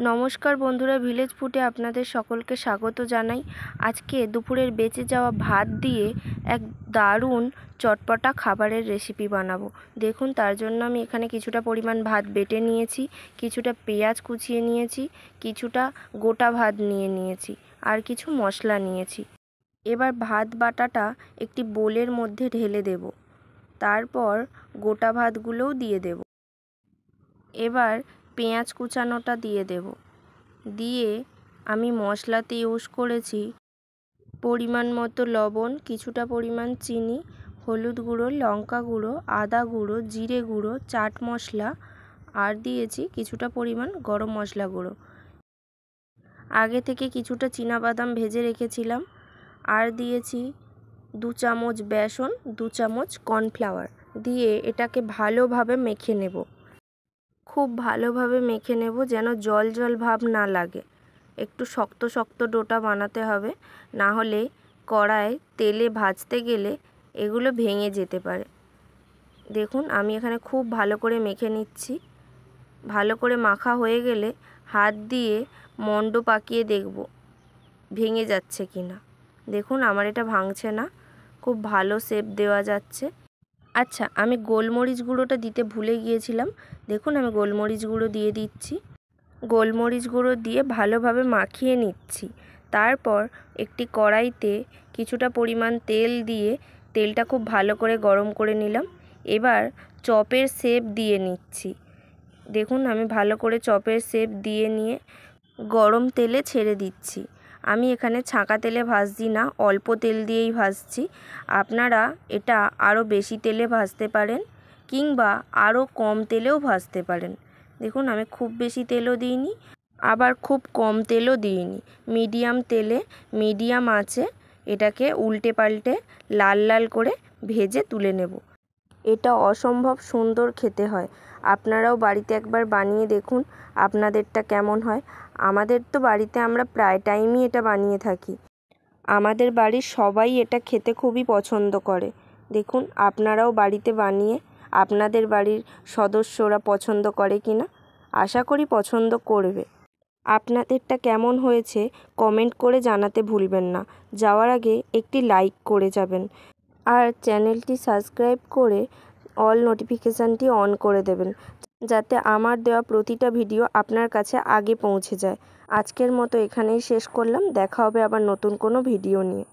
নমস্কার বন্ধুরা, ভিলেজ ফুডে আপনাদের সকলকে স্বাগত জানাই। আজকে দুপুরের বেঁচে যাওয়া ভাত দিয়ে এক দারুণ চটপটা খাবারের রেসিপি বানাবো। দেখুন, তার জন্য আমি এখানে কিছুটা পরিমাণ ভাত বেটে নিয়েছি, কিছুটা পেঁয়াজ কুচিয়ে নিয়েছি, কিছুটা গোটা ভাত নিয়েছি আর কিছু মশলা নিয়েছি। এবার ভাত বাটাটা একটি বোলের মধ্যে ঢেলে দেব, তারপর গোটা ভাতগুলোও দিয়ে দেব। এবার পেঁয়াজ কুচানোটা দিয়ে দেব। দিয়ে আমি মশলাতে ইউজ করেছি পরিমাণ মতো লবণ, কিছুটা পরিমাণ চিনি, হলুদ গুঁড়ো, লঙ্কা গুঁড়ো, আদা গুঁড়ো, জিরে গুঁড়ো, চাট মশলা আর দিয়েছি কিছুটা পরিমাণ গরম মশলা গুঁড়ো। আগে থেকে কিছুটা চীনাবাদাম ভেজে রেখেছিলাম। আর দিয়েছি 2 চামচ বেসন, 2 চামচ কর্নফ্লাওয়ার দিয়ে এটাকে ভালোভাবে মেখে নেব। খুব ভালোভাবে মেখে নেব, যেন জল জল ভাব না লাগে। একটু শক্ত শক্ত ডোটা বানাতে হবে, না হলে কড়ায় তেলে ভাজতে গেলে এগুলো ভেঙে যেতে পারে। দেখুন, আমি এখানে খুব ভালো করে মেখে নিচ্ছি। ভালো করে মাখা হয়ে গেলে হাত দিয়ে মণ্ড পাকিয়ে দেখব ভেঙে যাচ্ছে কি না। দেখুন, আমার এটা ভাঙছে না, খুব ভালো শেপ দেওয়া যাচ্ছে। আচ্ছা, আমি গোলমরিচ গুঁড়োটা দিতে ভুলে গিয়েছিলাম। দেখুন, আমি গোলমরিচ গুঁড়ো দিয়ে দিচ্ছি। গোলমরিচ গুঁড়ো দিয়ে ভালোভাবে মাখিয়ে নিচ্ছি। তারপর একটি কড়াইতে কিছুটা পরিমাণ তেল দিয়ে তেলটা খুব ভালো করে গরম করে নিলাম। এবার চপের শেপ দিয়ে নিচ্ছি। দেখুন, আমি ভালো করে চপের শেপ দিয়ে নিয়ে গরম তেলে ছেড়ে দিচ্ছি। আমি এখানে ছাঁকা তেলে ভাজছি না, অল্প তেল দিয়েই ভাজছি। আপনারা এটা আরও বেশি তেলে ভাজতে পারেন কিংবা আরও কম তেলেও ভাজতে পারেন। দেখুন, আমি খুব বেশি তেলও দিইনি, আবার খুব কম তেলও দিইনি। মিডিয়াম তেলে মিডিয়াম আঁচে এটাকে উল্টে পাল্টে লাল লাল করে ভেজে তুলে নেব। এটা অসম্ভব সুন্দর খেতে হয়। আপনারাও বাড়িতে একবার বানিয়ে দেখুন আপনাদেরটা কেমন হয়। আমাদের তো বাড়িতে আমরা প্রায় টাইমই এটা বানিয়ে থাকি। আমাদের বাড়ির সবাই এটা খেতে খুবই পছন্দ করে। দেখুন, আপনারাও বাড়িতে বানিয়ে আপনাদের বাড়ির সদস্যরা পছন্দ করে কি না। আশা করি পছন্দ করবে। আপনাদেরটা কেমন হয়েছে কমেন্ট করে জানাতে ভুলবেন না। যাওয়ার আগে একটি লাইক করে যাবেন আর চ্যানেলটি সাবস্ক্রাইব করে অল নোটিফিকেশানটি অন করে দেবেন, যাতে আমার দেওয়া প্রতিটা ভিডিও আপনার কাছে আগে পৌঁছে যায়। আজকের মতো এখানেই শেষ করলাম। দেখা হবে আবার নতুন কোনো ভিডিও নিয়ে।